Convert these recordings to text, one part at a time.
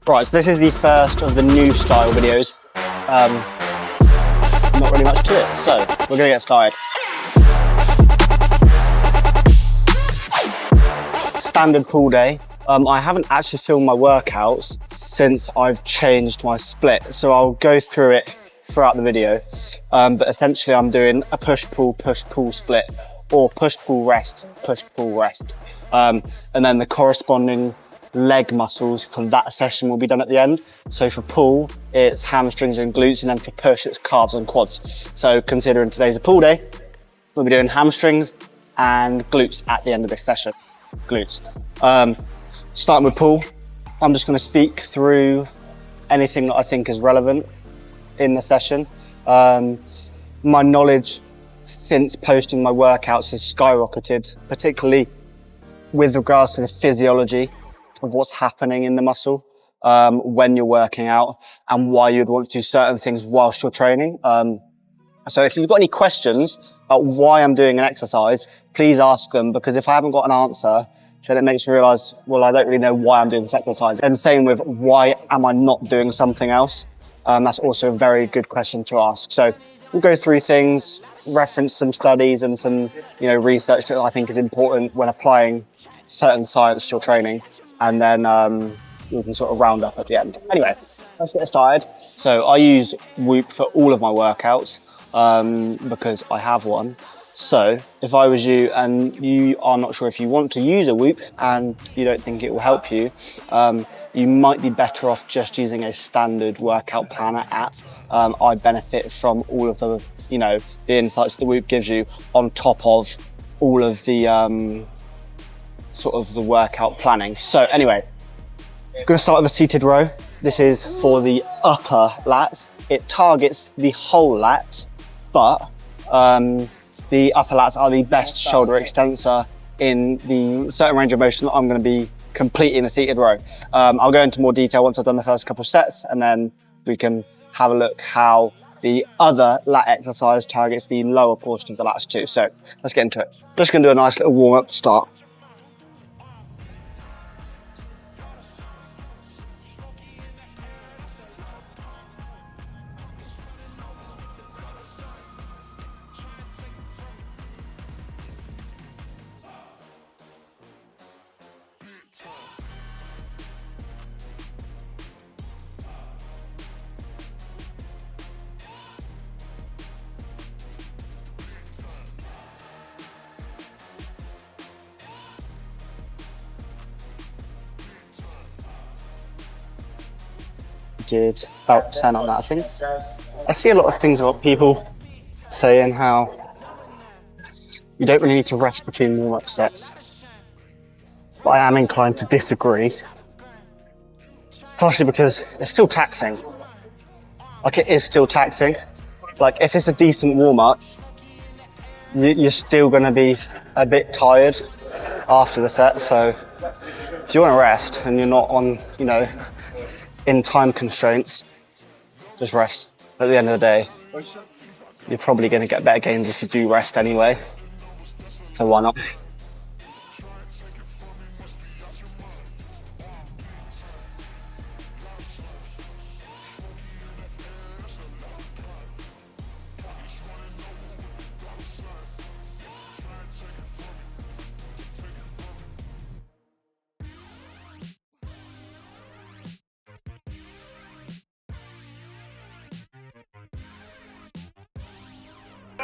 Right, so this is the first of the new style videos. Not really much to it, so we're gonna get started. Standard pull day. I haven't actually filmed my workouts since I've changed my split, so I'll go through it throughout the video. But essentially I'm doing a push-pull split, or push-pull rest, push-pull rest. And then the corresponding leg muscles for that session will be done at the end. So for pull, it's hamstrings and glutes, and then for push, it's calves and quads. So considering today's a pull day, we'll be doing hamstrings and glutes at the end of this session. Glutes. Starting with pull, I'm just going to speak through anything that I think is relevant in the session. My knowledge since posting my workouts has skyrocketed, particularly with regards to the physiology of what's happening in the muscle when you're working out, and why you'd want to do certain things whilst you're training. So if you've got any questions about why I'm doing an exercise, please ask them, because if I haven't got an answer, then it makes me realise, well, I don't really know why I'm doing this exercise. And same with why am I not doing something else? That's also a very good question to ask. So we'll go through things, reference some studies and some research that I think is important when applying certain science to your training, and then we can sort of round up at the end. Anyway, let's get started. So I use Whoop for all of my workouts because I have one. So if I was you and you are not sure if you want to use a Whoop and you don't think it will help you, you might be better off just using a standard workout planner app. I benefit from all of the the insights the Whoop gives you on top of all of the sort of the workout planning. So anyway, I'm going to start with a seated row. This is for the upper lats. It targets the whole lat, but the upper lats are the best shoulder extensor in the certain range of motion that I'm going to be completing a seated row. I'll go into more detail once I've done the first couple of sets, and then we can have a look how the other lat exercise targets the lower portion of the lats too. So let's get into it. Just going to do a nice little warm up to start. Did about 10 on that, I think. I see a lot of things about people saying how you don't really need to rest between warm-up sets, but I am inclined to disagree, partially because it's still taxing. Like, it is still taxing. Like, if it's a decent warm-up, you're still going to be a bit tired after the set. So if you want to rest and you're not on in time constraints, just rest. At the end of the day, you're probably going to get better gains if you do rest anyway, so why not?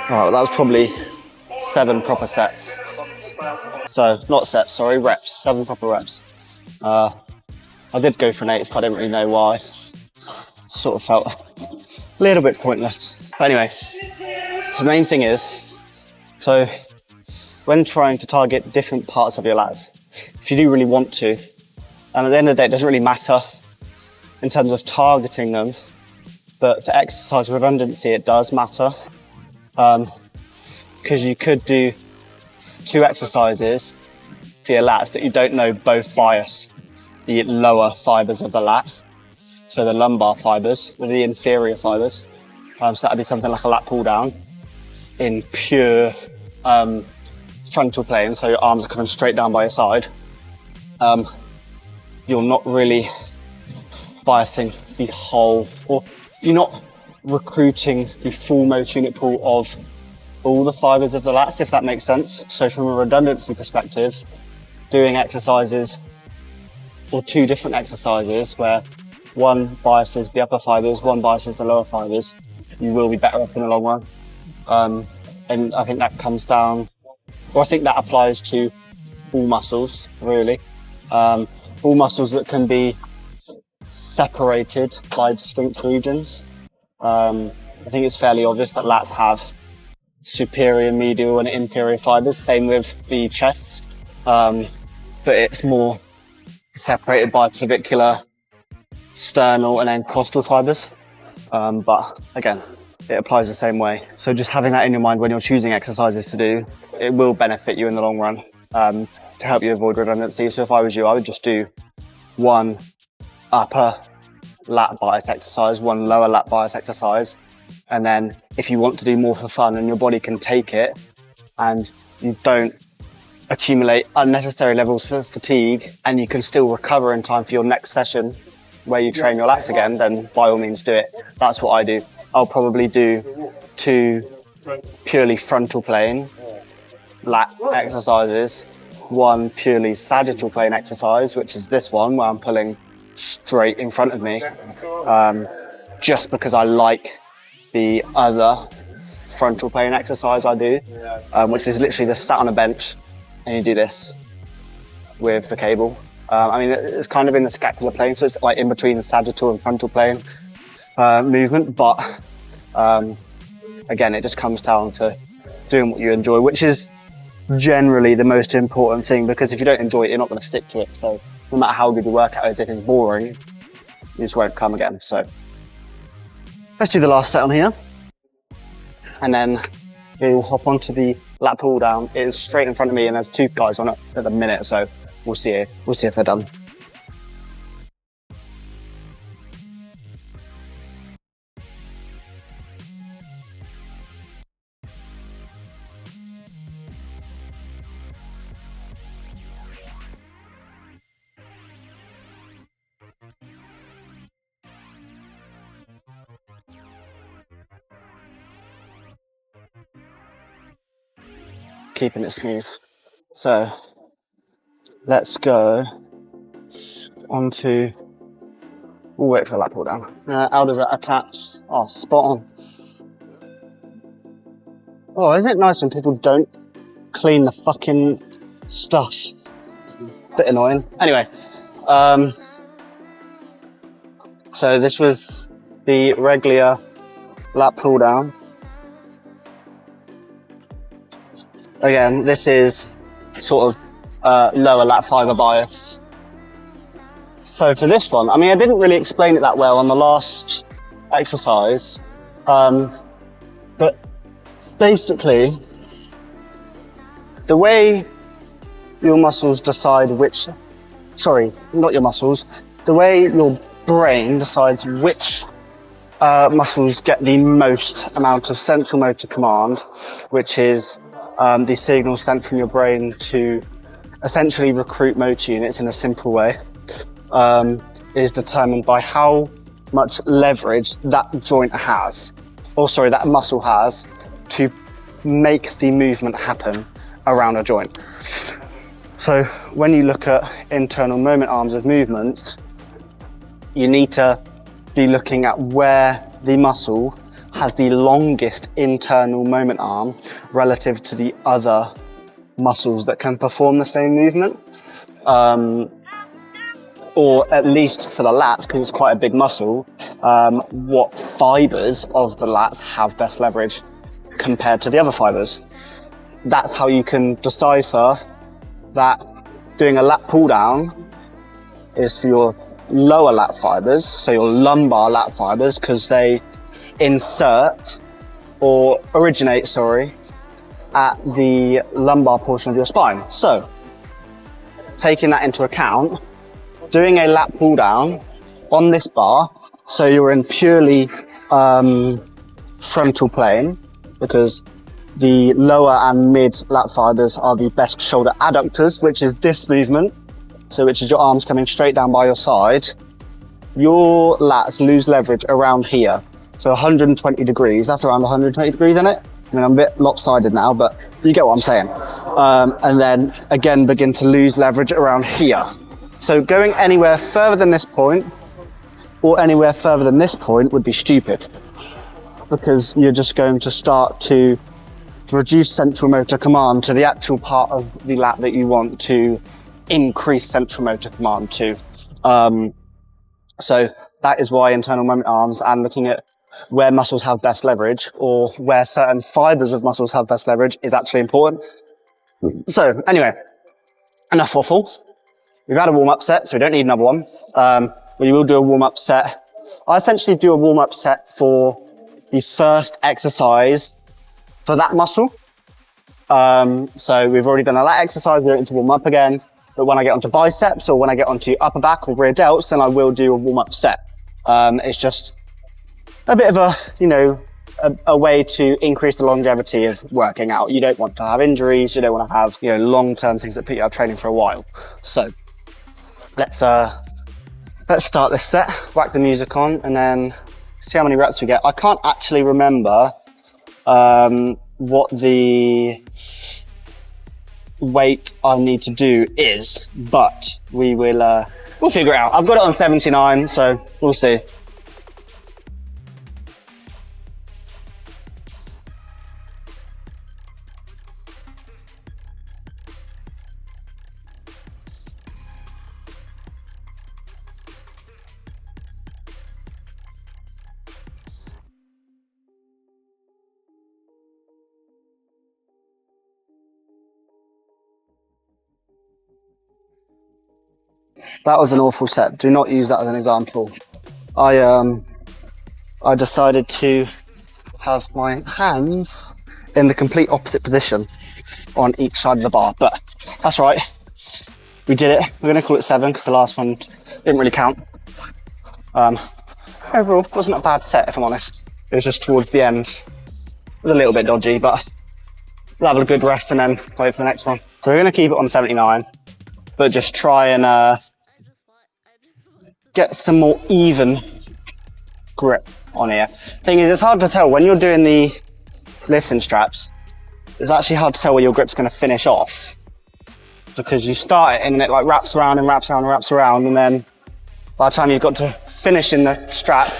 Alright, well, that was probably 7 proper sets. So, not sets, sorry, reps. 7 proper reps. I did go for an 8, but I didn't really know why. Sort of felt a little bit pointless. But anyway, so the main thing is, so when trying to target different parts of your lats, if you do really want to, and at the end of the day, it doesn't really matter in terms of targeting them, but for exercise redundancy, it does matter. Because you could do 2 exercises for your lats that you don't know both bias the lower fibers of the lat, so the lumbar fibers with the inferior fibers. So that'd be something like a lat pull down in pure frontal plane, so your arms are coming straight down by your side. You're not really biasing the whole, or you're not recruiting the full motor unit pool of all the fibers of the lats, if that makes sense. So from a redundancy perspective, doing exercises or two different exercises where one biases the upper fibers, one biases the lower fibers, you will be better off in the long run. And I think that comes down, or I think that applies to all muscles, really. All muscles that can be separated by distinct regions. I think it's fairly obvious that lats have superior, medial and inferior fibers, same with the chest, but it's more separated by clavicular, sternal and then costal fibers. But again, it applies the same way. So just having that in your mind when you're choosing exercises to do, it will benefit you in the long run to help you avoid redundancy. So if I was you, I would just do one upper lat bias exercise, one lower lat bias exercise. And then if you want to do more for fun and your body can take it and you don't accumulate unnecessary levels of fatigue and you can still recover in time for your next session where you train your lats again, then by all means do it. That's what I do. I'll probably do 2 purely frontal plane lat exercises, 1 purely sagittal plane exercise, which is this one where I'm pulling straight in front of me, just because I like the other frontal plane exercise I do, which is literally just sat on a bench and you do this with the cable. I mean, it's kind of in the scapular plane, so it's like in between the sagittal and frontal plane movement, but again, it just comes down to doing what you enjoy, which is generally the most important thing, because if you don't enjoy it, you're not going to stick to it. So no matter how good your workout is, if it's boring, you just won't come again. So let's do the last set on here, and then we'll hop onto the lat pull down. It is straight in front of me and there's 2 guys on it at the minute, so we'll see if they're done. Keeping it smooth. So let's go on to, we'll wait for the lat pull down. How does that attach? Oh, spot on. Oh, isn't it nice when people don't clean the fucking stuff? Bit annoying. Anyway, so this was the regular lat pull down. Again, this is sort of lower lat fiber bias. So for this one, I mean, I didn't really explain it that well on the last exercise, but basically, the way your muscles decide which, sorry, not your muscles, the way your brain decides which muscles get the most amount of central motor command, which is the signal sent from your brain to essentially recruit motor units in a simple way, is determined by how much leverage that joint has, or sorry, that muscle has to make the movement happen around a joint. So when you look at internal moment arms of movements, you need to be looking at where the muscle has the longest internal moment arm relative to the other muscles that can perform the same movement. Or at least for the lats, because it's quite a big muscle, what fibers of the lats have best leverage compared to the other fibers. That's how you can decipher that doing a lat pull down is for your lower lat fibers, so your lumbar lat fibers, because they insert or originate, sorry, at the lumbar portion of your spine. So taking that into account, doing a lat pull down on this bar, so you're in purely frontal plane, because the lower and mid lat fibers are the best shoulder adductors, which is this movement, so which is your arms coming straight down by your side. your lats lose leverage around here. So 120 degrees, that's around 120 degrees, isn't it? I mean, I'm a bit lopsided now, but you get what I'm saying. And then again, begin to lose leverage around here. So going anywhere further than this point or anywhere further than this point would be stupid, because you're just going to start to reduce central motor command to the actual part of the lat that you want to increase central motor command to. So that is why internal moment arms and looking at where muscles have best leverage or where certain fibers of muscles have best leverage is actually important. So anyway, enough waffle. We've had a warm-up set, so we don't need another one. We will do a warm-up set. I essentially do a warm-up set for the first exercise for that muscle. So we've already done a lat exercise, we're going to warm up again. But when I get onto biceps or when I get onto upper back or rear delts, then I will do a warm-up set. It's just a bit of a, you know, a way to increase the longevity of working out. You don't want to have injuries, you don't want to have, you know, long-term things that put you out of training for a while. So let's start this set, whack the music on, and then see how many reps we get. I can't actually remember what the weight I need to do is, but we will we'll figure it out. I've got it on 79, so we'll see. That was an awful set. Do not use that as an example. I decided to have my hands in the complete opposite position on each side of the bar, but that's right. We did it. We're going to call it 7 because the last one didn't really count. Overall, wasn't a bad set, if I'm honest. It was just towards the end. It was a little bit dodgy, but we'll have a good rest and then wait for the next one. So we're going to keep it on 79, but just try and get some more even grip on here. Thing is, it's hard to tell when you're doing the lifting straps. It's actually hard to tell where your grip's going to finish off, because you start it and it like wraps around and wraps around and wraps around, and then by the time you've got to finish in the strap,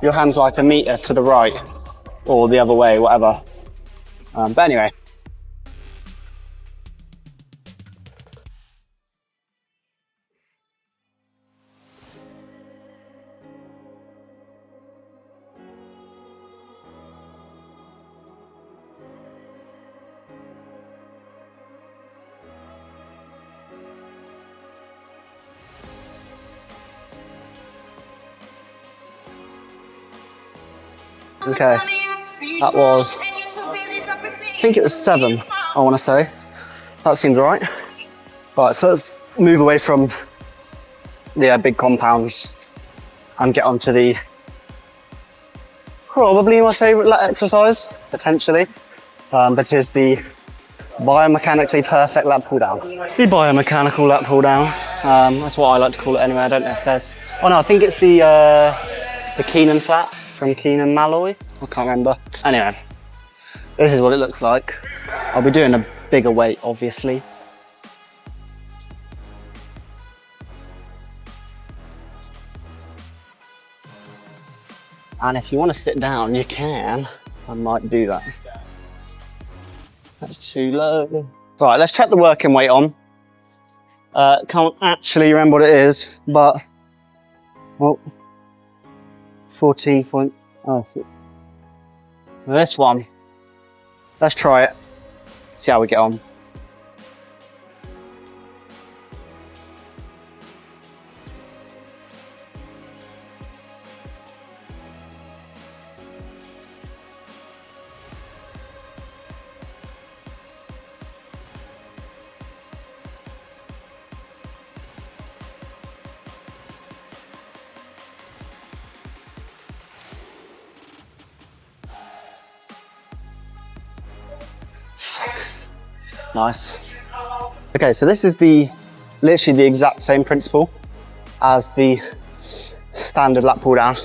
your hand's like a meter to the right or the other way, whatever. But anyway. Okay, that was, I think it was 7, I want to say. That seems right. Right, so let's move away from the big compounds and get onto the, probably my favourite lat exercise, potentially. But is the biomechanically perfect lat pull down. The biomechanical lat pull down, that's what I like to call it anyway. I don't know if there's, oh no, I think it's the Keenan flat. From Keenan Malloy, I can't remember. Anyway, this is what it looks like. I'll be doing a bigger weight, obviously. And if you want to sit down, you can. I might do that. That's too low. Right, let's check the working weight on. Can't actually remember what it is, but, well, 14 point, oh, so this one, let's try it, see how we get on. Nice. Okay, so this is literally the exact same principle as the standard lat pull down.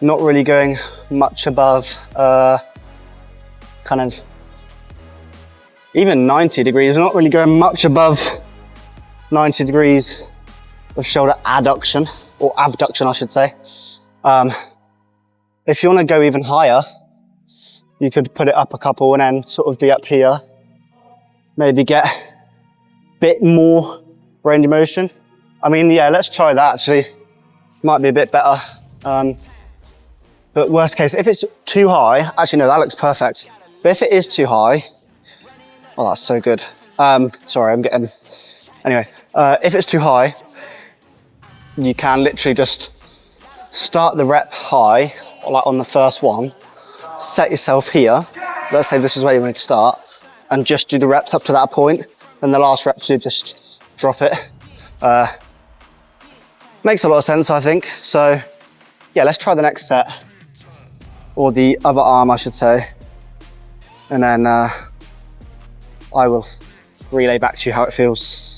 Not really going much above kind of even 90 degrees, not really going much above 90 degrees of shoulder adduction, or abduction I should say. If you want to go even higher, you could put it up a couple and then sort of be up here. Maybe get a bit more range of motion. I mean, yeah, let's try that actually. Might be a bit better. But worst case, if it's too high, actually no, that looks perfect. But if it is too high, oh, that's so good. Sorry, I'm getting, anyway, if it's too high, you can literally just start the rep high, like on the first one, set yourself here. Let's say this is where you want to start, and just do the reps up to that point. And the last reps, you just drop it. Makes a lot of sense, I think. So yeah, let's try the next set, or the other arm, I should say. And then I will relay back to you how it feels.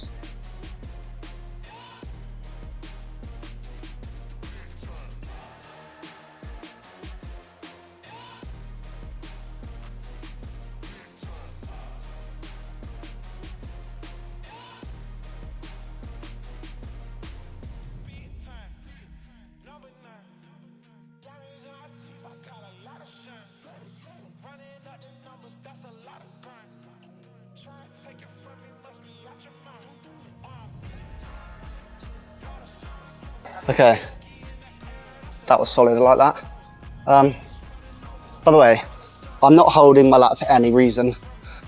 Okay, that was solid, I like that. By the way, I'm not holding my lat for any reason,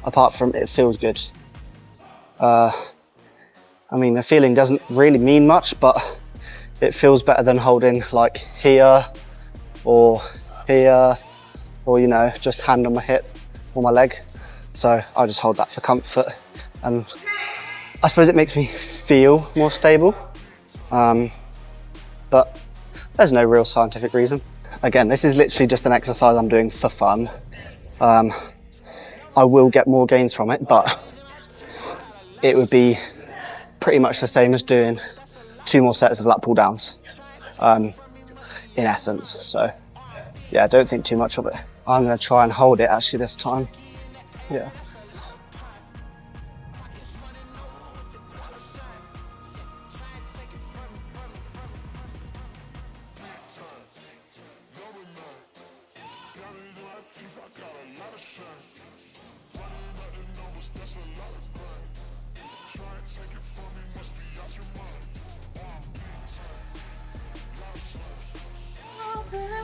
apart from it feels good. I mean, the feeling doesn't really mean much, but it feels better than holding like here, or you know, just hand on my hip or my leg. So I just hold that for comfort, and I suppose it makes me feel more stable. But there's no real scientific reason. Again, this is literally just an exercise I'm doing for fun. I will get more gains from it, but it would be pretty much the same as doing 2 more sets of lat pull downs, in essence. So yeah, don't think too much of it. I'm gonna try and hold it actually this time. Yeah.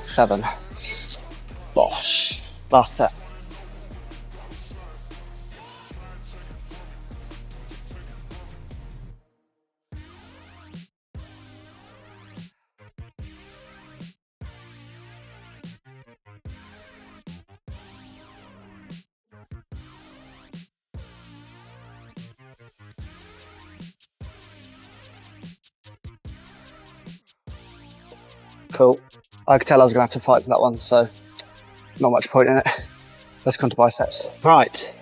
Seven. Bosh. Last set. Cool. I could tell I was gonna have to fight for that one, so not much point in it. Let's come to biceps. Right,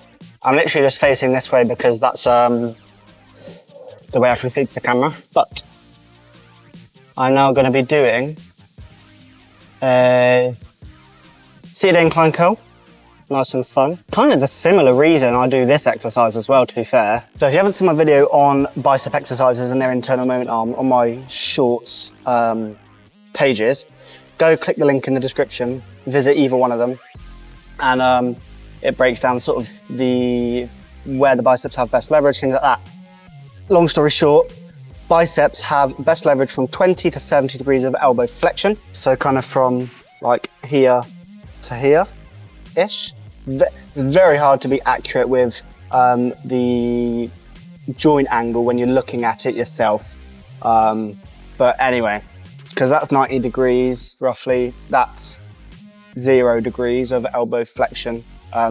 I'm literally just facing this way because that's the way I can face the camera, but I'm now gonna be doing a seated incline curl. Nice and fun. Kind of a similar reason I do this exercise as well, to be fair. So if you haven't seen my video on bicep exercises and their internal moment arm on my shorts pages, go click the link in the description, visit either one of them, and it breaks down sort of where the biceps have best leverage, things like that. Long story short, biceps have best leverage from 20 to 70 degrees of elbow flexion. So kind of from like here to here-ish. It's very hard to be accurate with the joint angle when you're looking at it yourself. But anyway, because that's 90 degrees roughly, that's 0 degrees of elbow flexion.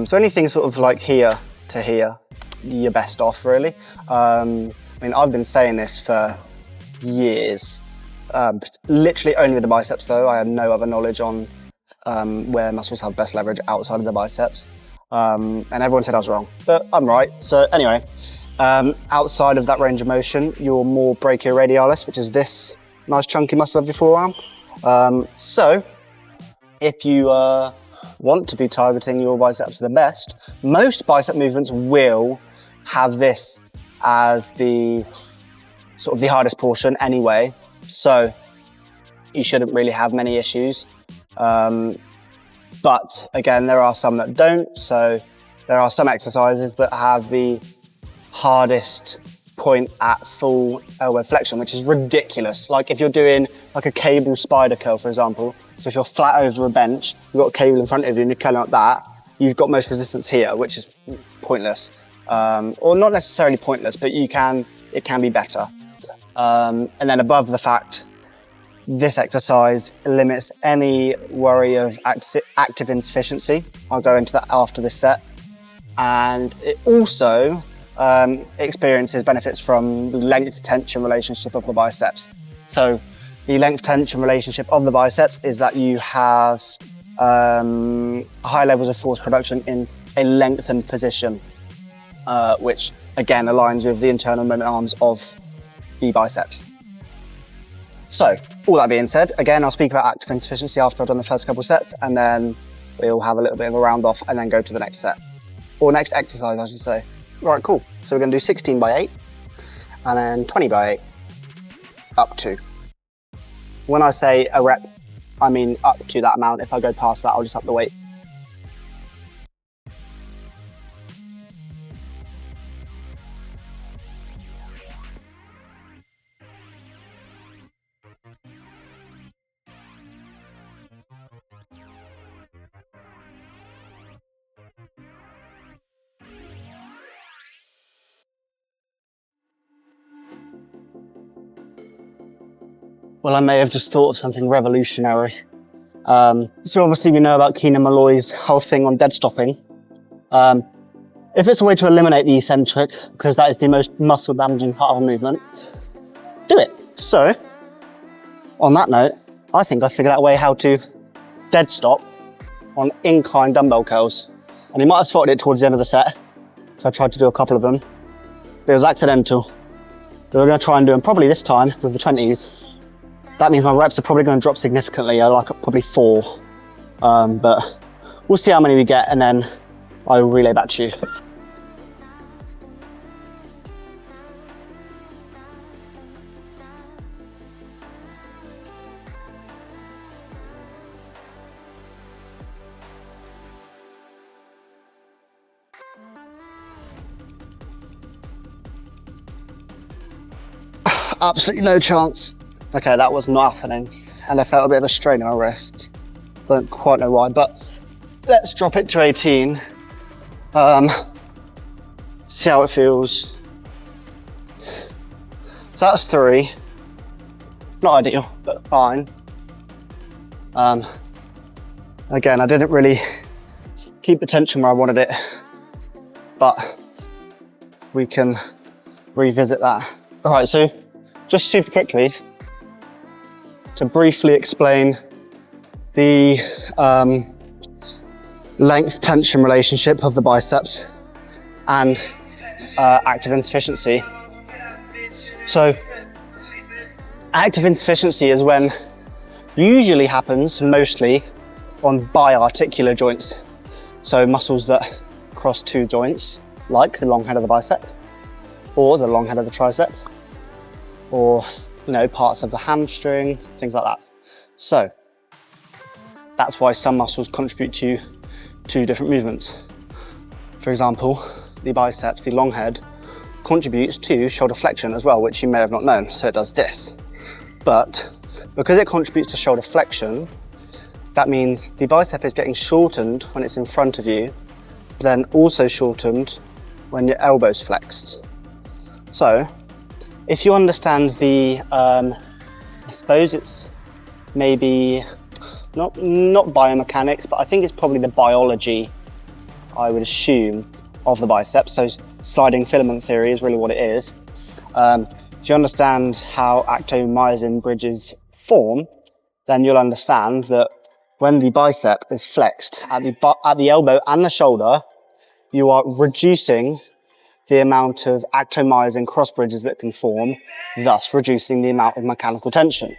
So anything sort of like here to here, you're best off really. I mean, I've been saying this for years, literally only with the biceps though. I had no other knowledge on where muscles have best leverage outside of the biceps. And everyone said I was wrong, but I'm right. So anyway, outside of that range of motion, you're more brachioradialis, which is this nice chunky muscle of your forearm. So if you want to be targeting your biceps the best, most bicep movements will have this as the sort of the hardest portion anyway. So you shouldn't really have many issues. But again, there are some that don't. So there are some exercises that have the hardest point at full elbow flexion, which is ridiculous. Like if you're doing like a cable spider curl, for example. So if you're flat over a bench, you've got a cable in front of you and you're curling like that, you've got most resistance here, which is pointless. Or not necessarily pointless, but it can be better. And then above the fact, this exercise limits any worry of active insufficiency. I'll go into that after this set. And it also experiences benefits from the length-tension relationship of the biceps. So the length-tension relationship of the biceps is that you have high levels of force production in a lengthened position, which again aligns with the internal moment arms of the biceps. So, all that being said, again, I'll speak about active insufficiency after I've done the first couple sets, and then we'll have a little bit of a round off and then go to the next set. Or next exercise, I should say. Right, cool. So we're gonna do 16 by 8, and then 20 by 8, up to. When I say a rep, I mean up to that amount. If I go past that, I'll just up the weight. Well, I may have just thought of something revolutionary. So obviously we know about Keenan Malloy's whole thing on dead stopping. If it's a way to eliminate the eccentric, because that is the most muscle damaging part of a movement, do it. So, on that note, I think I figured out a way how to dead stop on incline dumbbell curls. And you might have spotted it towards the end of the set, so I tried to do a couple of them, but it was accidental. So we're gonna try and do them probably this time with the 20s. That means my reps are probably going to drop significantly, like probably 4. But we'll see how many we get and then I will relay back to you. Absolutely no chance. Okay, that was not happening. And I felt a bit of a strain in my wrist. Don't quite know why, but let's drop it to 18. See how it feels. So that's 3. Not ideal, but fine. Again, I didn't really keep the tension where I wanted it, but we can revisit that. All right, so just super quickly, to briefly explain the length-tension relationship of the biceps and active insufficiency. So, active insufficiency is when usually happens mostly on biarticular joints. So muscles that cross 2 joints, like the long head of the bicep, or the long head of the tricep, or parts of the hamstring, things like that. So that's why some muscles contribute to 2 different movements. For example, the biceps, the long head, contributes to shoulder flexion as well, which you may have not known. So it does this. But because it contributes to shoulder flexion, that means the bicep is getting shortened when it's in front of you, but then also shortened when your elbow's flexed. So if you understand the, I suppose it's maybe not biomechanics, but I think it's probably the biology, I would assume, of the biceps. So sliding filament theory is really what it is. If you understand how actomyosin bridges form, then you'll understand that when the bicep is flexed at the elbow and the shoulder, you are reducing the amount of actomyosin cross bridges that can form, thus reducing the amount of mechanical tension,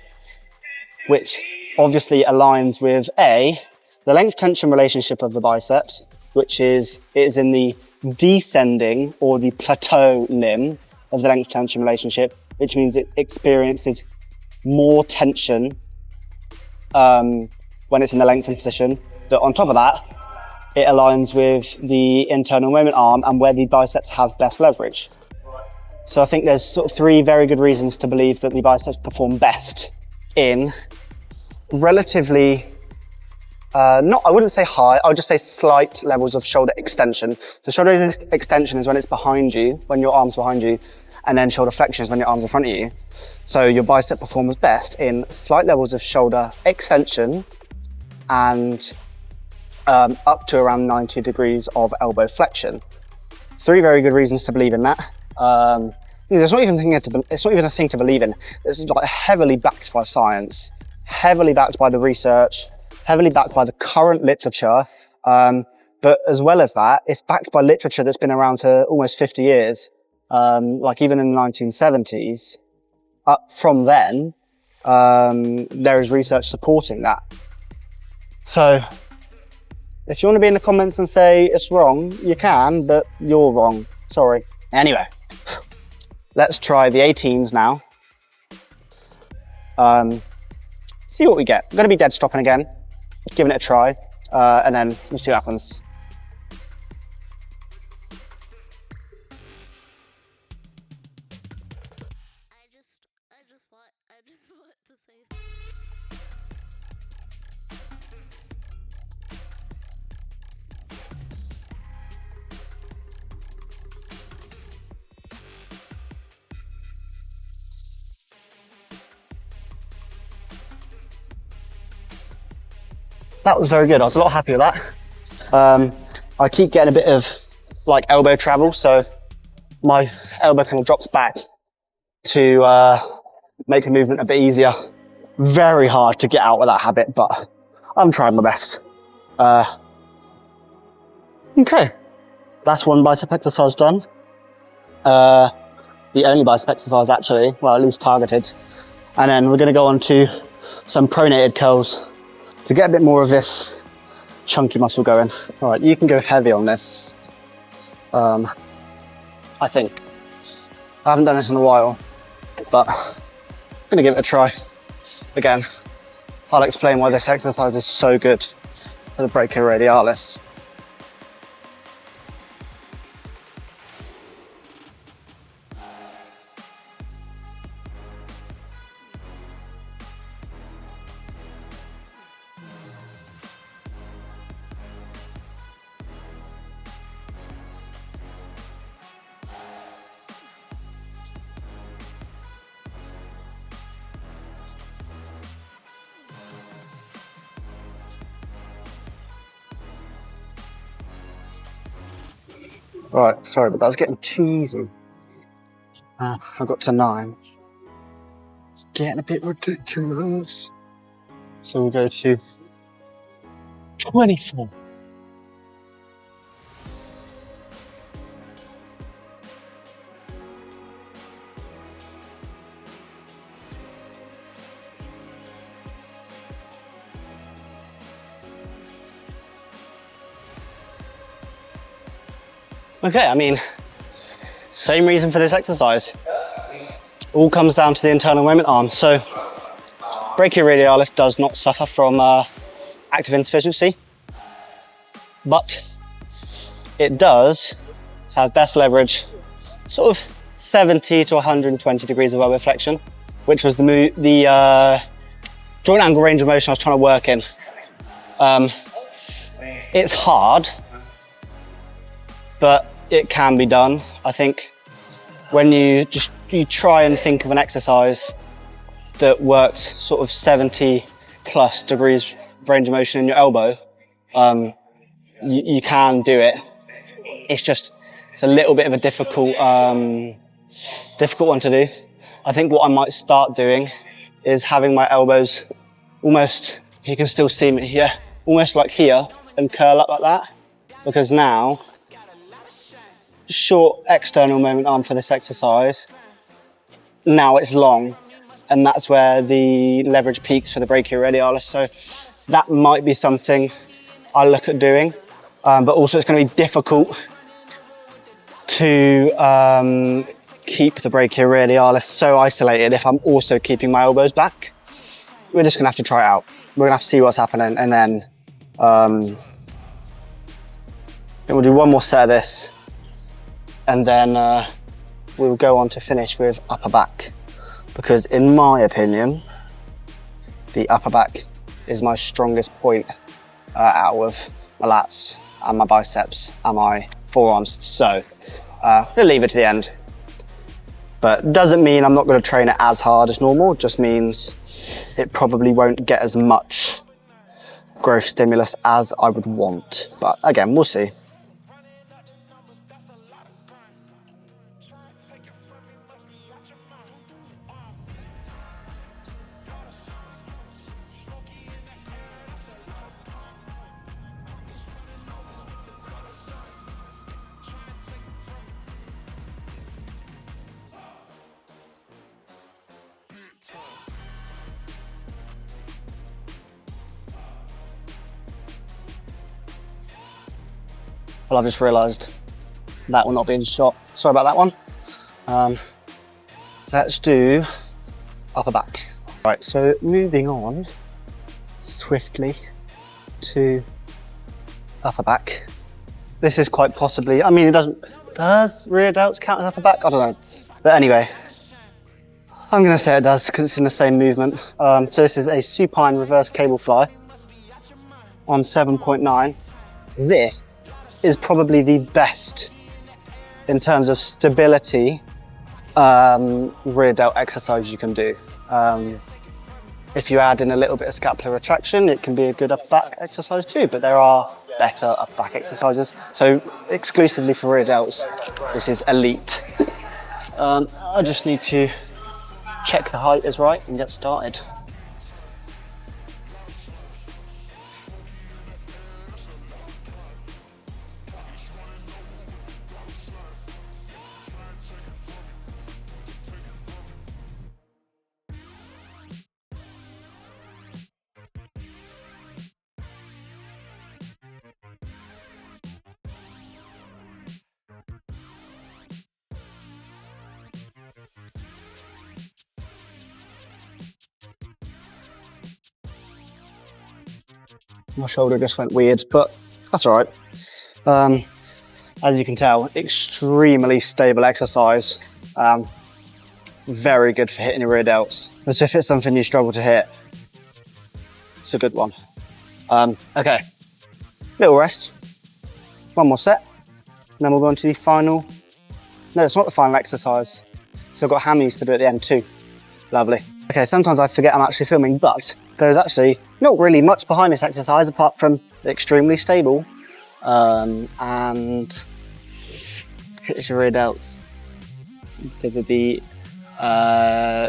which obviously aligns with the length tension relationship of the biceps, which is in the descending or the plateau limb of the length tension relationship, which means it experiences more tension when it's in the lengthened position. But on top of that, it aligns with the internal moment arm and where the biceps have best leverage. So I think there's sort of 3 very good reasons to believe that the biceps perform best in relatively, I wouldn't say high, I would just say slight levels of shoulder extension. So shoulder extension is when it's behind you, when your arm's behind you, and then shoulder flexion is when your arms are in front of you. So your bicep performs best in slight levels of shoulder extension and up to around 90 degrees of elbow flexion. 3 very good reasons to believe in that. It's not even a thing to believe in. It's like heavily backed by science, heavily backed by the research, heavily backed by the current literature. But as well as that, it's backed by literature that's been around for almost 50 years. Like even in the 1970s. Up from then, there is research supporting that. So if you want to be in the comments and say it's wrong, you can, but you're wrong. Sorry. Anyway, let's try the 18s now. See what we get. I'm going to be dead stopping again, giving it a try, and then we'll see what happens. I just want to say That was very good. I was a lot happier with that. I keep getting a bit of like elbow travel, so my elbow kind of drops back to make the movement a bit easier. Very hard to get out of that habit, but I'm trying my best. Okay, that's one bicep exercise done. The only bicep exercise actually, well at least targeted. And then we're going to go on to some pronated curls to get a bit more of this chunky muscle going. All right, you can go heavy on this. I think. I haven't done this in a while, but I'm gonna give it a try. Again, I'll explain why this exercise is so good for the brachioradialis. Right, sorry, but that was getting too easy. I got to 9. It's getting a bit ridiculous. So we'll go to 24. Okay, I mean, same reason for this exercise. All comes down to the internal moment arm. So brachioradialis does not suffer from active insufficiency, but it does have best leverage, sort of 70 to 120 degrees of elbow flexion, which was the joint angle range of motion I was trying to work in. It's hard, but it can be done. I think when you try and think of an exercise that works sort of 70 plus degrees range of motion in your elbow, you can do it. It's a little bit of a difficult one to do. I think what I might start doing is having my elbows almost, if you can still see me here, almost like here and curl up like that, because now short external moment arm for this exercise. Now it's long, and that's where the leverage peaks for the brachioradialis. So that might be something I look at doing, but also it's going to be difficult to keep the brachioradialis so isolated if I'm also keeping my elbows back. We're just going to have to try it out. We're going to have to see what's happening, and then we'll do one more set of this, and then we'll go on to finish with upper back, because in my opinion, the upper back is my strongest point out of my lats and my biceps and my forearms. So we'll leave it to the end. But doesn't mean I'm not going to train it as hard as normal, it just means it probably won't get as much growth stimulus as I would want. But again, we'll see. Well, I've just realised that will not be in shot. Sorry about that one. Let's do upper back. Right, so moving on swiftly to upper back. This is quite possibly, I mean, it doesn't, does rear delts count as upper back? I don't know. But anyway, I'm gonna say it does because it's in the same movement. So this is a supine reverse cable fly on 7.9. This is probably the best in terms of stability rear delt exercise you can do. If you add in a little bit of scapular retraction, it can be a good upper back exercise too, but there are better upper back exercises. So exclusively for rear delts, this is elite. I just need to check the height is right and get started. My shoulder just went weird, but that's all right. As you can tell, extremely stable exercise. Very good for hitting your rear delts. As if it's something you struggle to hit, it's a good one. Okay, little rest. One more set, and then we'll go on to the final. No, it's not the final exercise. So I've got hammies to do at the end too. Lovely. Okay, sometimes I forget I'm actually filming, but there's actually not really much behind this exercise apart from extremely stable and hits your rear delts because of the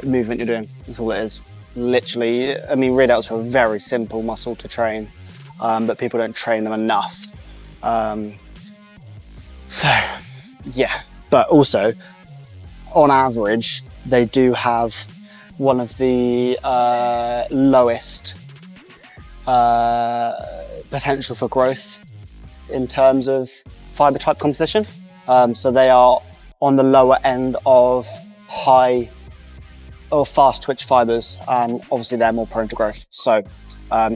movement you're doing. That's all it is. Literally, I mean, rear delts are a very simple muscle to train, but people don't train them enough. So, yeah. But also, on average, they do have one of the lowest potential for growth in terms of fibre type composition. So they are on the lower end of high or fast twitch fibres, and obviously they're more prone to growth. So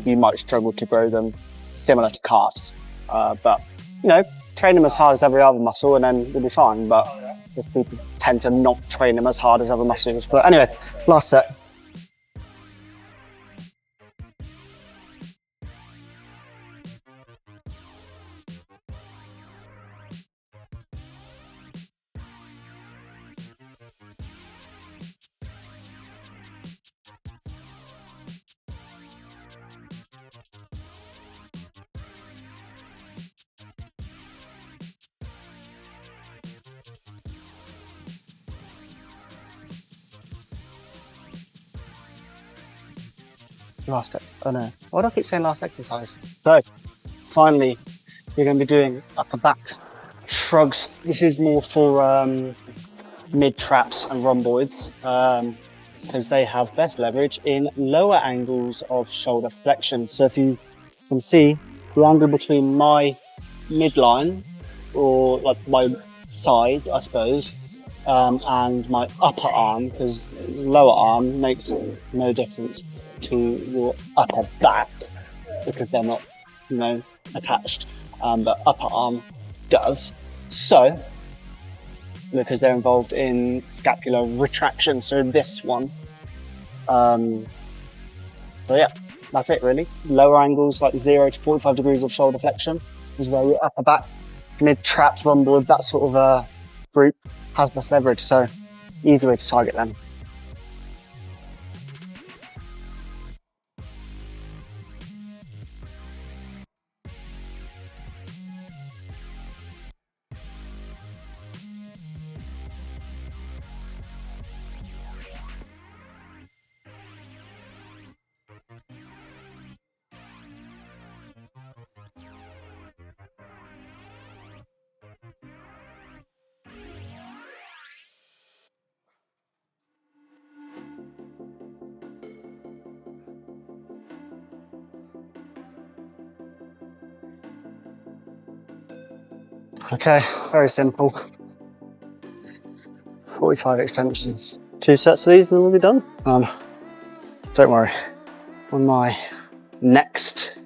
you might struggle to grow them similar to calves. But, you know, train them as hard as every other muscle and then you'll be fine. But just people tend to not train them as hard as other muscles. But anyway, last set. Oh no, why do I keep saying last exercise? So, finally, you're going to be doing upper back shrugs. This is more for mid traps and rhomboids because they have best leverage in lower angles of shoulder flexion. So if you can see the angle between my midline, or like my side, I suppose, and my upper arm, because lower arm makes no difference to your upper back because they're not, you know, attached, but upper arm does. So, because they're involved in scapular retraction, so this one. So yeah, that's it really. Lower angles like 0 to 45 degrees of shoulder flexion is where your upper back, mid traps, rhomboid, that sort of group has best leverage, so easy way to target them. Okay, very simple. 45 extensions. 2 sets of these and then we'll be done. Don't worry, on my next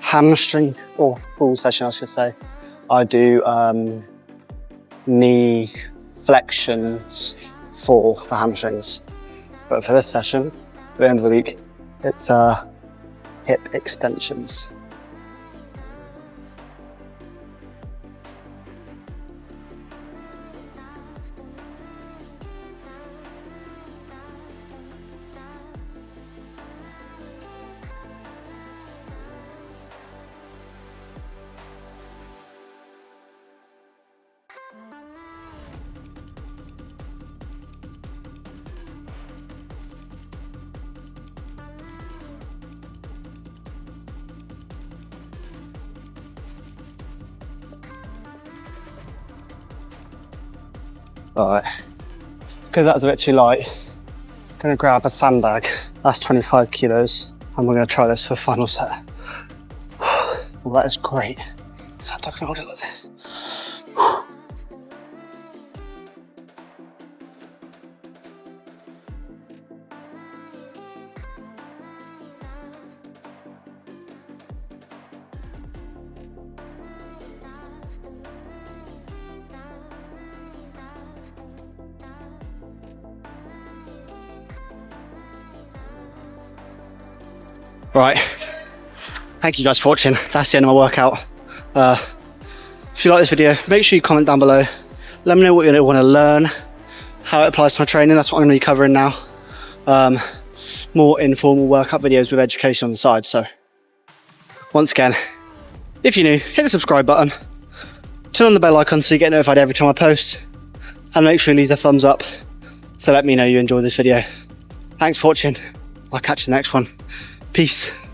hamstring, or full session I should say, I do knee flexions for the hamstrings. But for this session, at the end of the week, it's hip extensions. Right, because that's a bit too light, I'm gonna grab a sandbag. That's 25 kilos, and we're gonna try this for the final set. Well, that is great. In fact, I can hold it like this. Right, thank you guys for watching. That's the end of my workout. If you like this video, make sure you comment down below. Let me know what you want to learn, how it applies to my training. That's what I'm going to be covering now. More informal workout videos with education on the side. So once again, if you're new, hit the subscribe button, turn on the bell icon so you get notified every time I post, and make sure you leave a thumbs up so let me know you enjoyed this video. Thanks for watching. I'll catch you in the next one. Peace.